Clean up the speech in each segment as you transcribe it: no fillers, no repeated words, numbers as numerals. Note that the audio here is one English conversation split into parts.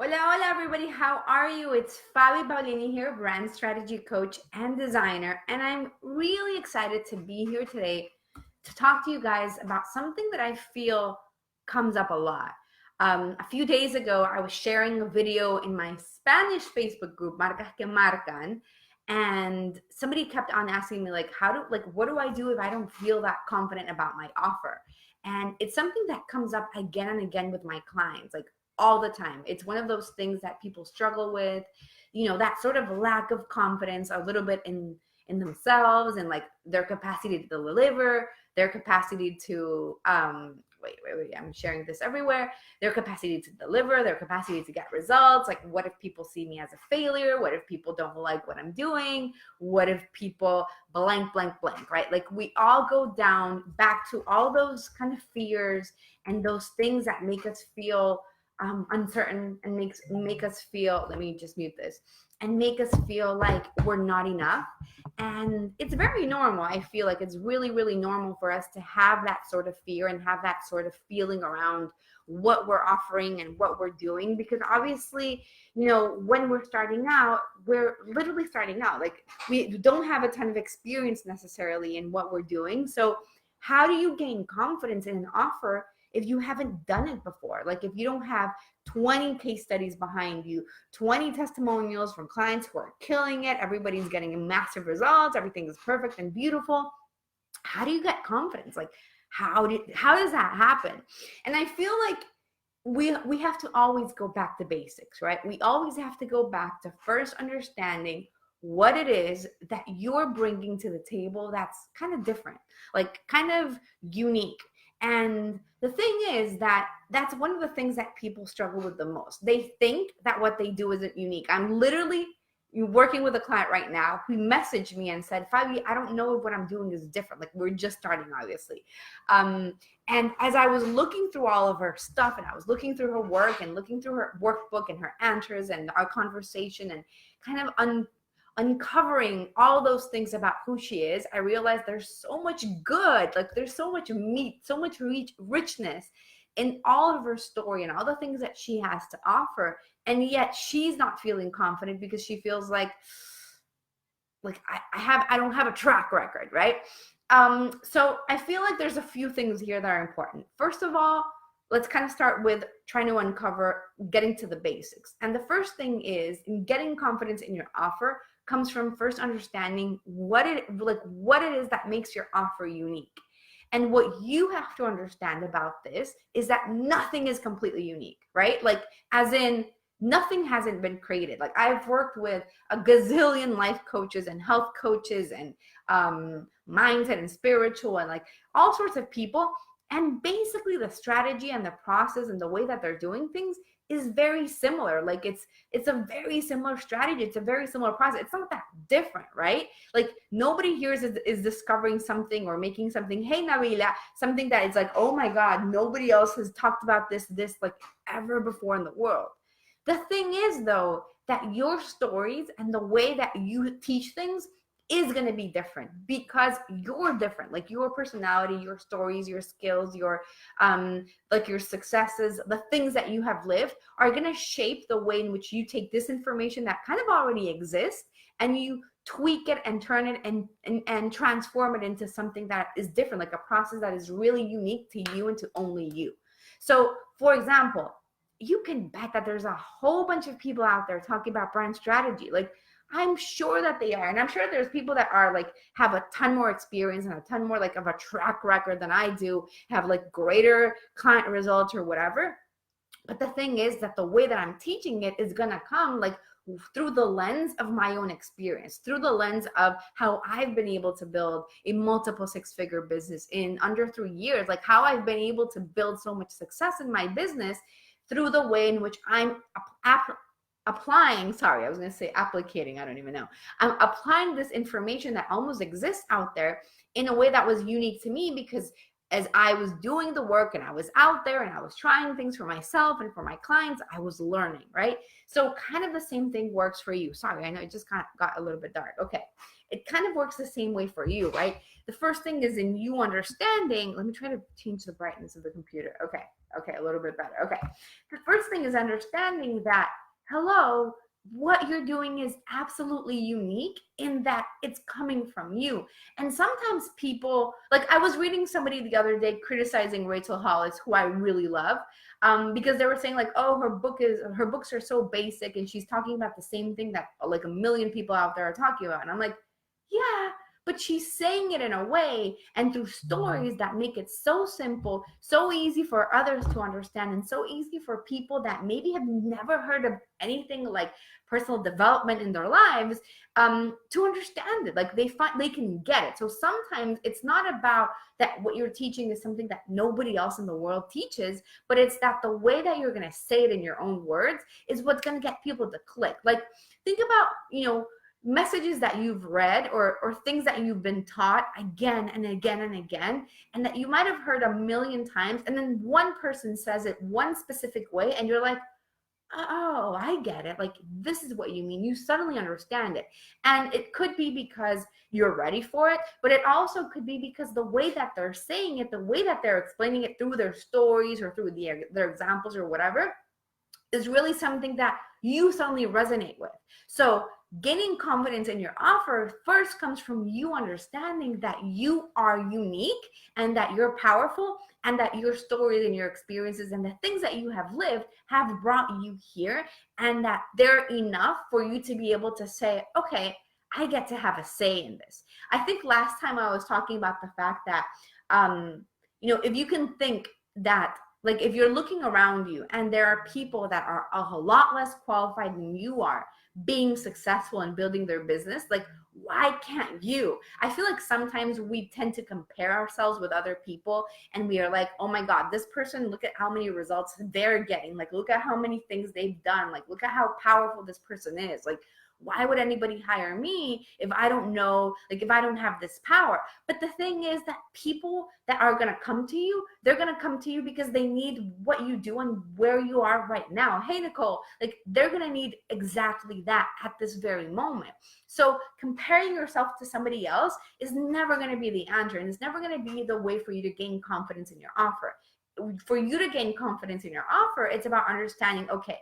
Hola, hola, everybody. How are you? It's Fabi Paulini here, brand strategy coach and designer. And I'm really excited to be here today to talk to you guys about something that I feel comes up a lot. A few days ago, I was sharing a video in my Spanish Facebook group, Marcas que Marcan, and somebody kept on asking me, what do I do if I don't feel that confident about my offer? And it's something that comes up again and again with my clients. Like, all the time. It's one of those things that people struggle with, that sort of lack of confidence a little bit in themselves and like their capacity to deliver, their capacity to wait, I'm sharing this everywhere. Their capacity to deliver, their capacity to get results. Like, what if people see me as a failure? What if people don't like what I'm doing? What if people blank, blank, blank, right? Like, we all go down back to all those kind of fears and those things that make us feel uncertain and make us feel, let me just mute this, and make us feel like we're not enough. And it's very normal. I feel like it's really, really normal for us to have that sort of fear and have that sort of feeling around what we're offering and what we're doing, because obviously, when we're starting out, we're literally starting out. Like, we don't have a ton of experience necessarily in what we're doing. So how do you gain confidence in an offer if you haven't done it before? Like, if you don't have 20 case studies behind you, 20 testimonials from clients who are killing it, everybody's getting massive results, everything is perfect and beautiful, how do you get confidence? Like, how does that happen? And I feel like we have to always go back to basics, right? We always have to go back to first understanding what it is that you're bringing to the table that's kind of different, like kind of unique. And the thing is that that's one of the things that people struggle with the most. They think that what they do isn't unique. I'm literally working with a client right now who messaged me and said, Fabi, I don't know if what I'm doing is different. Like, we're just starting, obviously. And as I was looking through all of her stuff, and I was looking through her work and looking through her workbook and her answers and our conversation and kind of uncovering all those things about who she is, I realized there's so much good, like there's so much meat, so much richness in all of her story and all the things that she has to offer. And yet she's not feeling confident because she feels like I don't have a track record, right? So I feel like there's a few things here that are important. First of all, let's kind of start with trying to uncover getting to the basics. And the first thing is, in getting confidence in your offer comes from first understanding what it is that makes your offer unique. And what you have to understand about this is that nothing is completely unique, right? Like, as in, nothing hasn't been created. Like, I've worked with a gazillion life coaches and health coaches and mindset and spiritual and like all sorts of people. And basically the strategy and the process and the way that they're doing things is very similar. Like, it's a very similar strategy. It's a very similar process. It's not that different, right? Like, nobody here is discovering something or making something, hey Nabila, something that is like, oh my God, nobody else has talked about this like ever before in the world. The thing is, though, that your stories and the way that you teach things is going to be different because you're different. Like, your personality, your stories, your skills, your like your successes, the things that you have lived are going to shape the way in which you take this information that kind of already exists and you tweak it and turn it and transform it into something that is different, like a process that is really unique to you and to only you. So, for example, you can bet that there's a whole bunch of people out there talking about brand strategy. Like, I'm sure that they are. And I'm sure there's people that are like, have a ton more experience and a ton more like of a track record than I do, have like greater client results or whatever. But the thing is that the way that I'm teaching it is going to come like through the lens of my own experience, through the lens of how I've been able to build a multiple six-figure business in under 3 years, like how I've been able to build so much success in my business through the way in which I'm applying, sorry, I was going to say applicating, I don't even know. I'm applying this information that almost exists out there in a way that was unique to me because as I was doing the work and I was out there and I was trying things for myself and for my clients, I was learning, right? So kind of the same thing works for you. Sorry, I know it just kind of got a little bit dark. Okay. It kind of works the same way for you, right? The first thing is in you understanding. Let me try to change the brightness of the computer. Okay, a little bit better. Okay. The first thing is understanding that, hello, what you're doing is absolutely unique in that it's coming from you. And sometimes people, like I was reading somebody the other day criticizing Rachel Hollis, who I really love, because they were saying like, oh, her books are so basic and she's talking about the same thing that like a million people out there are talking about. And I'm like, yeah, but she's saying it in a way and through stories that make it so simple, so easy for others to understand, and so easy for people that maybe have never heard of anything like personal development in their lives, to understand it. Like they can get it. So sometimes it's not about that what you're teaching is something that nobody else in the world teaches, but it's that the way that you're going to say it in your own words is what's going to get people to click. Like think about, messages that you've read or things that you've been taught again and again and again, and that you might have heard a million times, and then one person says it one specific way and you're like, oh, I get it. Like, this is what you mean. You suddenly understand it. And it could be because you're ready for it, but it also could be because the way that they're saying it, the way that they're explaining it through their stories or through their examples or whatever, is really something that you suddenly resonate with. So gaining confidence in your offer first comes from you understanding that you are unique and that you're powerful and that your stories and your experiences and the things that you have lived have brought you here, and that they're enough for you to be able to say, okay, I get to have a say in this. I think last time I was talking about the fact that, if you can think that, like if you're looking around you and there are people that are a lot less qualified than you are being successful and building their business, like why can't you? I feel like sometimes we tend to compare ourselves with other people and we are like, oh my God, this person, look at how many results they're getting. Like, look at how many things they've done. Like, look at how powerful this person is. Like, why would anybody hire me if I don't know, like if I don't have this power? But the thing is that people that are going to come to you, they're going to come to you because they need what you do and where you are right now. Hey, Nicole, like they're going to need exactly that at this very moment. So comparing yourself to somebody else is never going to be the answer, and it's never going to be the way for you to gain confidence in your offer. For you to gain confidence in your offer, it's about understanding, okay,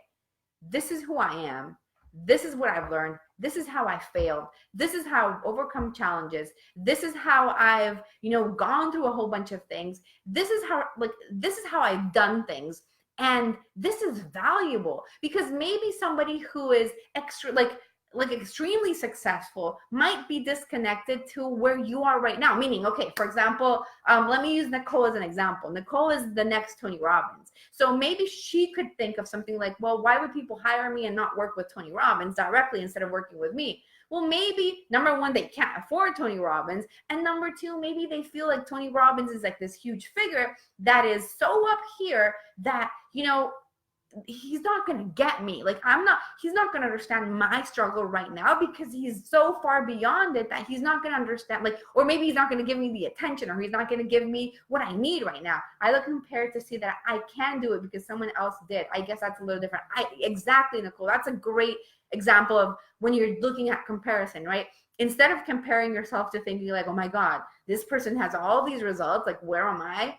this is who I am. This is what I've learned. This is how I failed. This is how I've overcome challenges. This is how I've, gone through a whole bunch of things. This is how I've done things. And this is valuable because maybe somebody who is extremely successful might be disconnected to where you are right now. Meaning, okay, for example, let me use Nicole as an example. Nicole is the next Tony Robbins. So maybe she could think of something like, well, why would people hire me and not work with Tony Robbins directly instead of working with me? Well, maybe number one, they can't afford Tony Robbins. And number two, maybe they feel like Tony Robbins is like this huge figure that is so up here that, he's not going to get me. Like he's not going to understand my struggle right now because he's so far beyond it that he's not going to understand, or maybe he's not going to give me the attention, or he's not going to give me what I need right now. I look compared to see that I can do it because someone else did. I guess that's a little different. Exactly, Nicole. That's a great example of when you're looking at comparison, right? Instead of comparing yourself to thinking like, oh my God, this person has all these results. Like, where am I?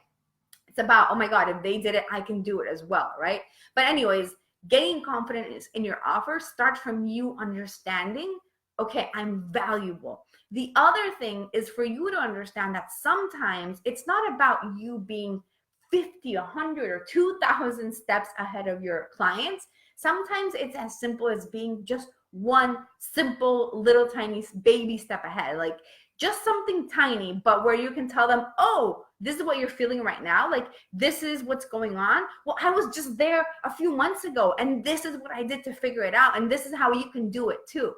It's about, oh my God, if they did it, I can do it as well, right? But anyways, gaining confidence in your offer starts from you understanding, okay, I'm valuable. The other thing is for you to understand that sometimes it's not about you being 50, 100, or 2,000 steps ahead of your clients. Sometimes it's as simple as being just one simple little tiny baby step ahead, like just something tiny, but where you can tell them, oh, this is what you're feeling right now. Like, this is what's going on. Well, I was just there a few months ago, and this is what I did to figure it out. And this is how you can do it too.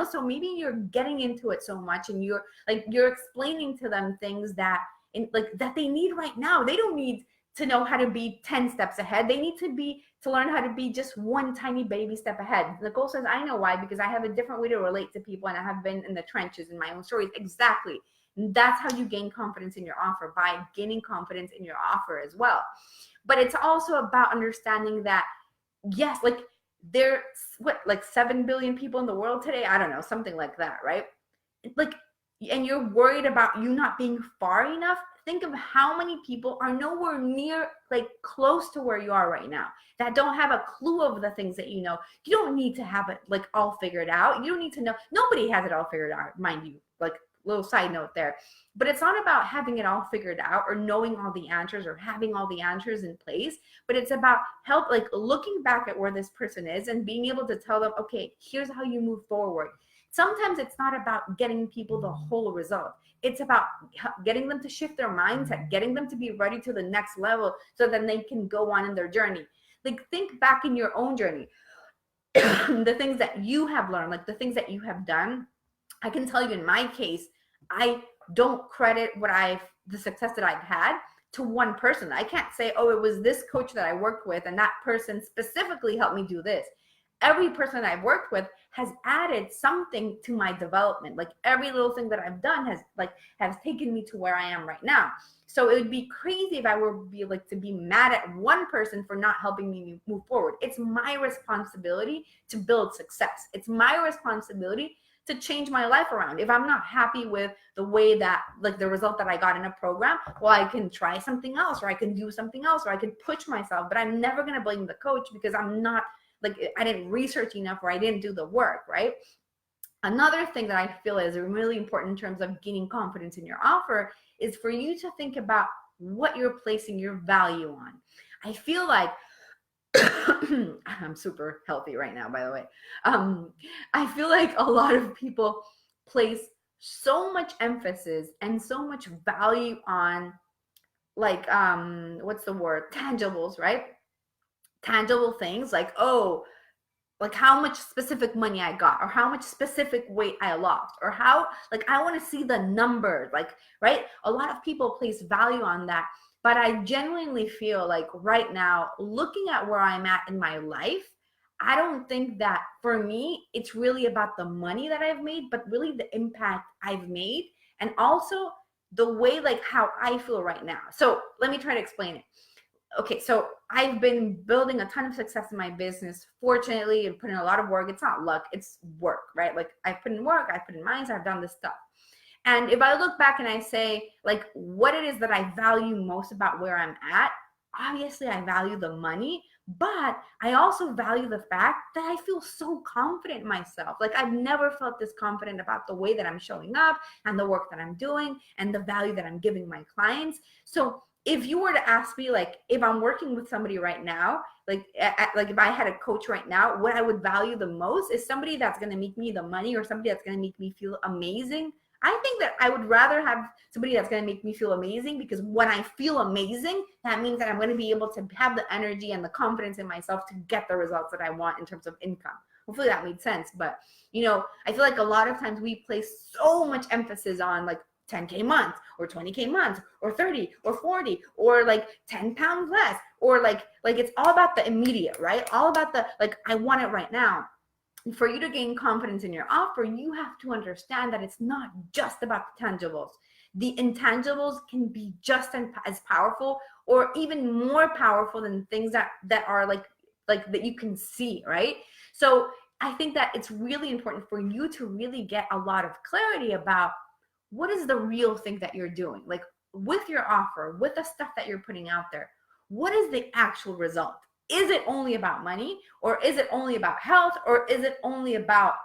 So maybe you're getting into it so much and you're explaining to them things that they need right now. They don't need to know how to be 10 steps ahead. They need to learn how to be just one tiny baby step ahead. Nicole says, I know why, because I have a different way to relate to people and I have been in the trenches in my own stories. Exactly. That's how you gain confidence in your offer, by gaining confidence in your offer as well. But it's also about understanding that, yes, like there's like 7 billion people in the world today. I don't know, something like that, right? Like, and you're worried about you not being far enough. Think of how many people are nowhere near, like close to where you are right now, that don't have a clue of the things that you know. You don't need to have it like all figured out. You don't need to know. Nobody has it all figured out, mind you. Like, little side note there. But it's not about having it all figured out or knowing all the answers or having all the answers in place, but it's about help, like looking back at where this person is and being able to tell them, okay, here's how you move forward. Sometimes it's not about getting people the whole result. It's about getting them to shift their mindset, getting them to be ready to the next level so then they can go on in their journey. Like, think back in your own journey. The things that you have learned, like the things that you have done. I can tell you in my case, I don't credit the success that I've had to one person. I can't say, oh, it was this coach that I worked with and that person specifically helped me do this. Every person I've worked with has added something to my development. Like, every little thing that I've done has taken me to where I am right now. So it would be crazy if I were to be mad at one person for not helping me move forward. It's my responsibility to build success. It's my responsibility to change my life around. If I'm not happy with the way that, like, the result that I got in a program, well, I can try something else, or I can do something else, or I can push myself. But I'm never going to blame the coach because I'm not, like, I didn't research enough or I didn't do the work, right? Another thing that I feel is really important in terms of gaining confidence in your offer is for you to think about what you're placing your value on. I feel like I'm super healthy right now, by the way. I feel like a lot of people place so much emphasis and so much value on, like, what's the word? Tangibles, right? Tangible things, like, oh, like how much specific money I got, or how much specific weight I lost, or how, like, I want to see the numbers, like, right? A lot of people place value on that. But I genuinely feel like right now, looking at where I'm at in my life, I don't think that for me, it's really about the money that I've made, but really the impact I've made, and also the way, like, how I feel right now. So let me try to explain it. Okay, so I've been building a ton of success in my business. Fortunately, and put in a lot of work. It's not luck, it's work, right? Like, I've put in work, I've put in mindset, I've done this stuff. And if I look back and I say, like, what it is that I value most about where I'm at, obviously I value the money, but I also value the fact that I feel so confident in myself. Like, I've never felt this confident about the way that I'm showing up and the work that I'm doing and the value that I'm giving my clients. So if you were to ask me, like, if I'm working with somebody right now, like if I had a coach right now, what I would value the most is somebody that's going to make me the money, or somebody that's going to make me feel amazing. I think that I would rather have somebody that's going to make me feel amazing, because when I feel amazing, that means that I'm going to be able to have the energy and the confidence in myself to get the results that I want in terms of income. Hopefully that made sense. But, I feel like a lot of times we place so much emphasis on, like, 10K month, or 20K month, or 30 or 40, or like 10 pounds less, or like it's all about the immediate, right? All about the, like, I want it right now. And for you to gain confidence in your offer, you have to understand that it's not just about the tangibles. The intangibles can be just as powerful, or even more powerful than things that are like that you can see, right? So I think that it's really important for you to really get a lot of clarity about what is the real thing that you're doing, like, with your offer, with the stuff that you're putting out there. What is the actual result? Is it only about money, or is it only about health, or is it only about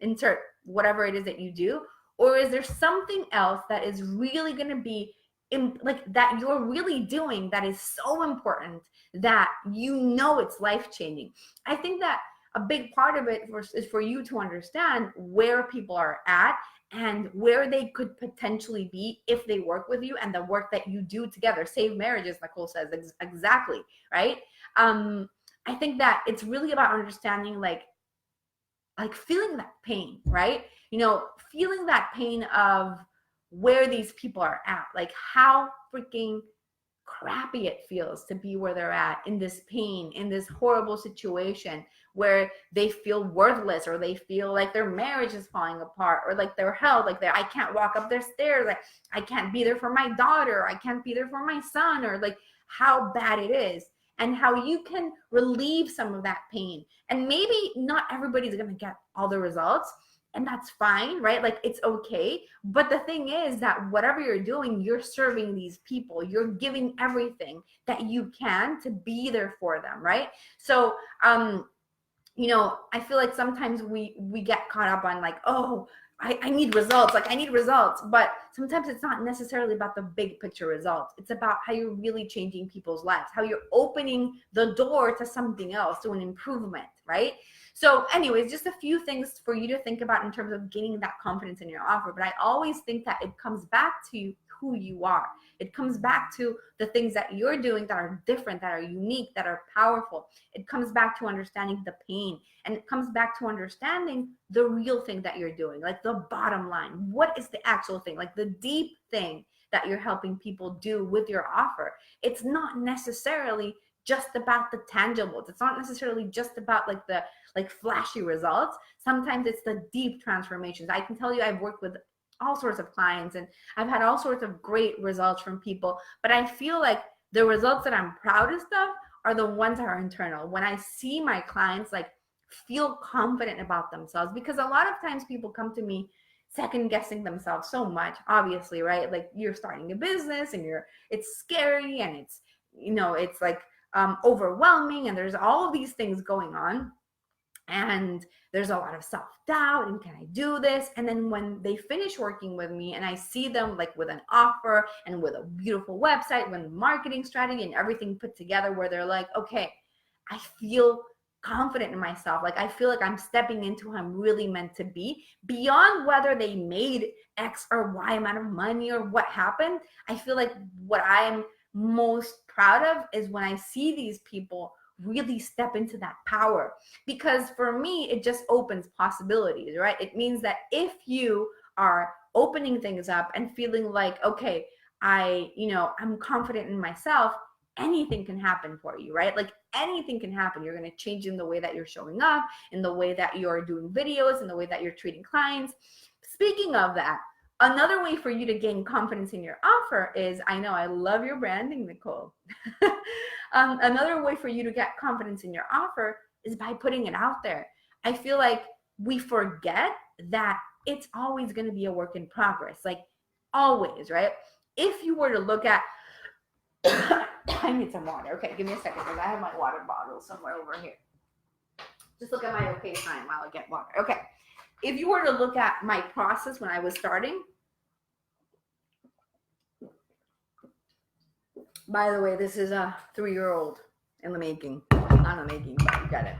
insert whatever it is that you do? Or is there something else that is really going to be that you're really doing that is so important that it's life-changing? I think that a big part of it is for you to understand where people are at and where they could potentially be if they work with you, and the work that you do together. Save marriages, Nicole says. Exactly, right? I think that it's really about understanding, like feeling that pain, right? Feeling that pain of where these people are at, like how freaking crappy it feels to be where they're at, in this pain, in this horrible situation, where they feel worthless, or they feel like their marriage is falling apart, or like their health, like I can't walk up their stairs, like I can't be there for my daughter, I can't be there for my son, or like how bad it is, and how you can relieve some of that pain. And maybe not everybody's going to get all the results, and that's fine, right? Like it's okay. But the thing is that whatever you're doing, you're serving these people, you're giving everything that you can to be there for them, right? So I feel like sometimes we get caught up on like, oh, I need results, like I need results. But sometimes it's not necessarily about the big picture results. It's about how you're really changing people's lives, how you're opening the door to something else, to an improvement, right? So anyways, just a few things for you to think about in terms of gaining that confidence in your offer. But I always think that it comes back to who you are. It comes back to the things that you're doing that are different, that are unique, that are powerful. It comes back to understanding the pain, and it comes back to understanding the real thing that you're doing, like the bottom line. What is the actual thing, like the deep thing that you're helping people do with your offer? It's not necessarily just about the tangibles. It's not necessarily just about like the flashy results. Sometimes it's the deep transformations. I can tell you, I've worked with all sorts of clients, and I've had all sorts of great results from people, but I feel like the results that I'm proudest of are the ones that are internal. When I see my clients like feel confident about themselves, because a lot of times people come to me second guessing themselves so much, obviously, right? Like you're starting a business and it's scary, and it's like overwhelming, and there's all of these things going on. And there's a lot of self-doubt, and can I do this? And then when they finish working with me and I see them like with an offer and with a beautiful website, with marketing strategy and everything put together, where they're like, okay, I feel confident in myself. Like I feel like I'm stepping into who I'm really meant to be, beyond whether they made X or Y amount of money or what happened. I feel like what I'm most proud of is when I see these people really step into that power. Because for me, it just opens possibilities, right? It means that if you are opening things up and feeling like, okay, I'm confident in myself, anything can happen for you, right? Like anything can happen. You're going to change in the way that you're showing up, in the way that you're doing videos, in the way that you're treating clients. Speaking of that, another way for you to gain confidence in your offer is, I know I love your branding, Nicole. Another way for you to get confidence in your offer is by putting it out there. I feel like we forget that it's always going to be a work in progress, like always, right? If you were to look at, I need some water. Okay, give me a second, because I have my water bottle somewhere over here. Just look at my okay time while I get water. Okay, if you were to look at my process when I was starting, by the way, this is a 3-year-old in the making. Not in the making, but you got it.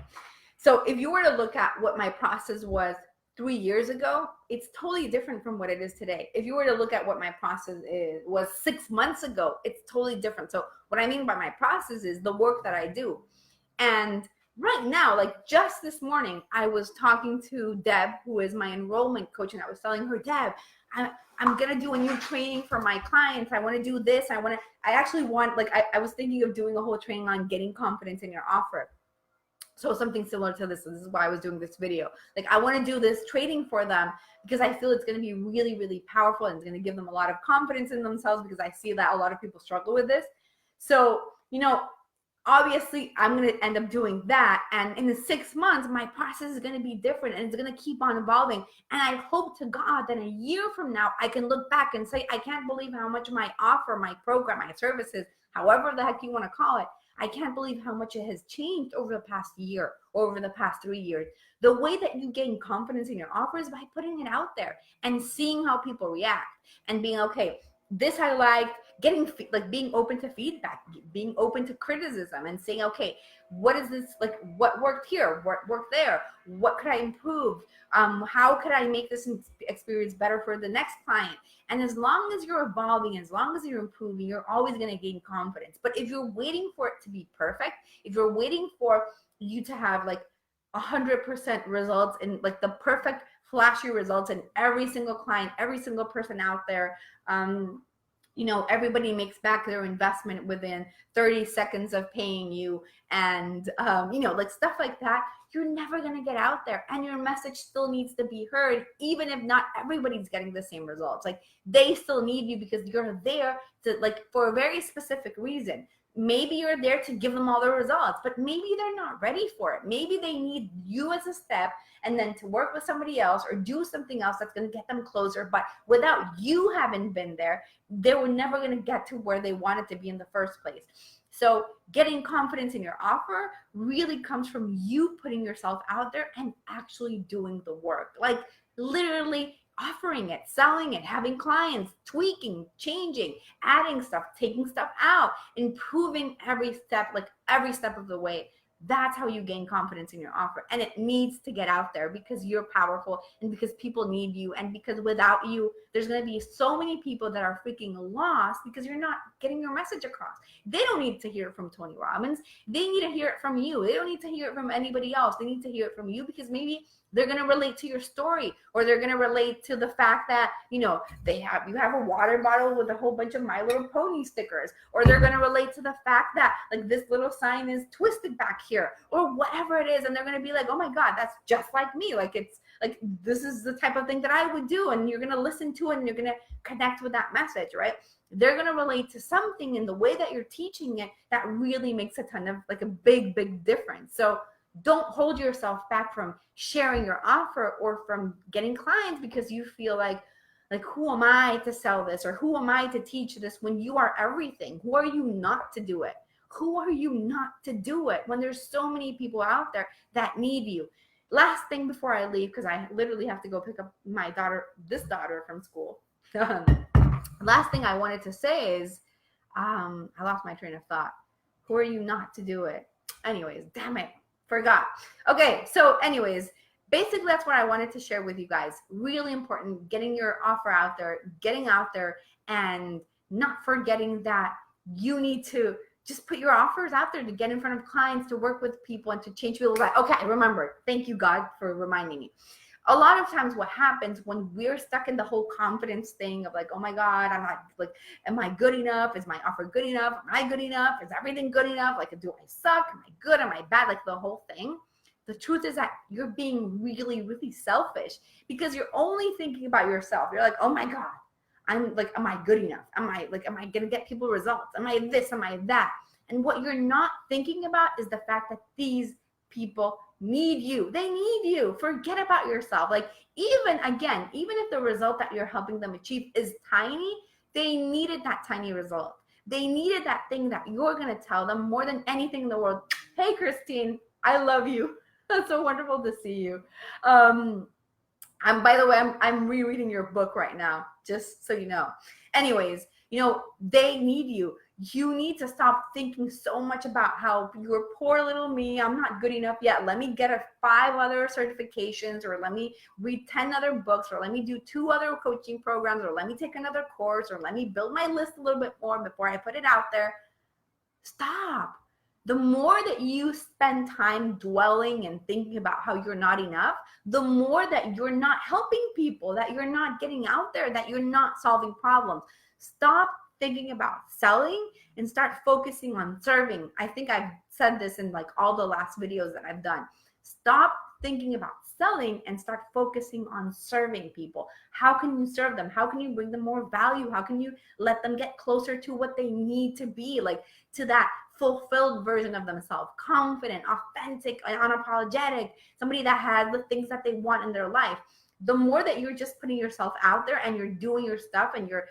So if you were to look at what my process was 3 years ago, it's totally different from what it is today. If you were to look at what my process was 6 months ago, it's totally different. So what I mean by my process is the work that I do. And right now, like just this morning, I was talking to Deb, who is my enrollment coach, and I was telling her, Deb, I'm going to do a new training for my clients. I want to do this. I was thinking of doing a whole training on getting confidence in your offer. So something similar to this. This is why I was doing this video. Like I want to do this training for them because I feel it's going to be really, really powerful, and it's going to give them a lot of confidence in themselves, because I see that a lot of people struggle with this. So, obviously I'm going to end up doing that. And in the 6 months, my process is going to be different, and it's going to keep on evolving. And I hope to God that a year from now, I can look back and say, I can't believe how much my offer, my program, my services, however the heck you want to call it, I can't believe how much it has changed over the past year, or over the past 3 years. The way that you gain confidence in your offer is by putting it out there and seeing how people react, and being, okay, this I liked, being open to feedback, being open to criticism, and saying, okay, what is this, like what worked here, what worked there, what could I improve, how could I make this experience better for the next client? And as long as you're evolving, as long as you're improving, you're always going to gain confidence. But if you're waiting for it to be perfect, if you're waiting for you to have like 100% results, in like the perfect flashy results in every single client, every single person out there, everybody makes back their investment within 30 seconds of paying you, and like stuff like that. You're never going to get out there, and your message still needs to be heard, even if not everybody's getting the same results. Like, they still need you because you're there to, like, for a very specific reason. Maybe you're there to give them all the results, but maybe they're not ready for it. Maybe they need you as a step, and then to work with somebody else or do something else that's going to get them closer. But without you having been there, they were never going to get to where they wanted to be in the first place. So getting confidence in your offer really comes from you putting yourself out there and actually doing the work. Like, literally offering it, selling it, having clients, tweaking, changing, adding stuff, taking stuff out, improving every step of the way. That's how you gain confidence in your offer. And it needs to get out there because you're powerful, and because people need you, and because without you, there's going to be so many people that are freaking lost because you're not getting your message across. They don't need to hear it from Tony Robbins. They need to hear it from you. They don't need to hear it from anybody else. They need to hear it from you, because maybe they're going to relate to your story, or they're going to relate to the fact that, you have a water bottle with a whole bunch of My Little Pony stickers, or they're going to relate to the fact that, like, this little sign is twisted back here, or whatever it is. And they're going to be like, oh my God, that's just like me. Like, it's like, this is the type of thing that I would do. And you're going to listen to it, and you're going to connect with that message, right? They're going to relate to something in the way that you're teaching it that really makes a ton of, like, a big, big difference. So don't hold yourself back from sharing your offer or from getting clients because you feel like, who am I to sell this, or who am I to teach this, when you are everything? Who are you not to do it? Who are you not to do it when there's so many people out there that need you? Last thing before I leave, because I literally have to go pick up this daughter from school. Last thing I wanted to say is, I lost my train of thought. Who are you not to do it? Anyways, damn it. Forgot. Okay, so anyways, basically that's what I wanted to share with you guys. Really important, getting your offer out there, getting out there, and not forgetting that you need to just put your offers out there to get in front of clients, to work with people, and to change people's lives. Okay, I remember. Thank you, God, for reminding me. A lot of times what happens when we're stuck in the whole confidence thing of, like, oh my God, I'm not, like, am I good enough? Is my offer good enough? Am I good enough? Is everything good enough? Like, do I suck? Am I good? Am I bad? Like, the whole thing. The truth is that you're being really, really selfish, because you're only thinking about yourself. You're like, oh my God, I'm like, am I good enough? Am I going to get people results? Am I this? Am I that? And what you're not thinking about is the fact that these people need you. They need you. Forget about yourself. Like, even if the result that you're helping them achieve is tiny, they needed that tiny result. They needed that thing that you're going to tell them more than anything in the world. Hey, Christine, I love you. It's so wonderful to see you. By the way, I'm rereading your book right now, just so you know. Anyways, they need you. You need to stop thinking so much about how you're poor little me, I'm not good enough yet. Let me get 5 other certifications, or let me read 10 other books, or let me do 2 other coaching programs, or let me take another course, or let me build my list a little bit more before I put it out there. Stop. The more that you spend time dwelling and thinking about how you're not enough, the more that you're not helping people, that you're not getting out there, that you're not solving problems. Stop thinking about selling and start focusing on serving. I think I've said this in, like, all the last videos that I've done. Stop thinking about selling and start focusing on serving people. How can you serve them? How can you bring them more value? How can you let them get closer to what they need to be, like, to that fulfilled version of themselves, confident, authentic, and unapologetic, somebody that has the things that they want in their life. The more that you're just putting yourself out there and you're doing your stuff and you're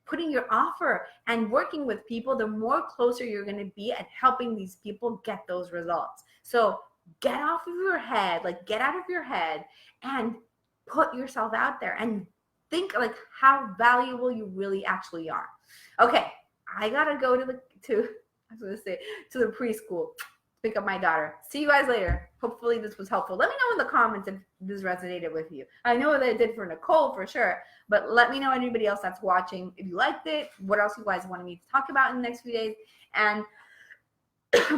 putting your offer and working with people, the more closer you're going to be at helping these people get those results. So get off of your head, get out of your head and put yourself out there and think like how valuable you really actually are. Okay, I gotta go to the preschool to pick up my daughter. See you guys later. Hopefully this was helpful. Let me know in the comments if this resonated with you. I know that it did for Nicole for sure, but let me know anybody else that's watching if you liked it, what else you guys wanted me to talk about in the next few days. And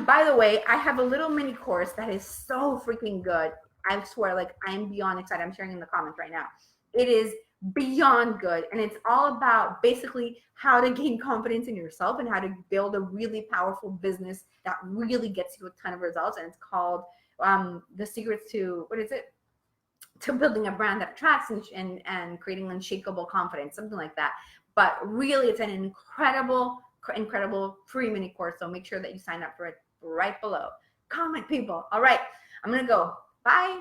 by the way, I have a little mini course that is so freaking good. I swear, I'm beyond excited. I'm sharing in the comments right now. It is beyond good. And it's all about basically how to gain confidence in yourself and how to build a really powerful business that really gets you a ton of results. And it's called The Secrets to, what is it? To building a brand that attracts and creating unshakable confidence, something like that. But really, it's an incredible free mini course. So make sure that you sign up for it right below. Comment, people. All right, I'm gonna go. Bye.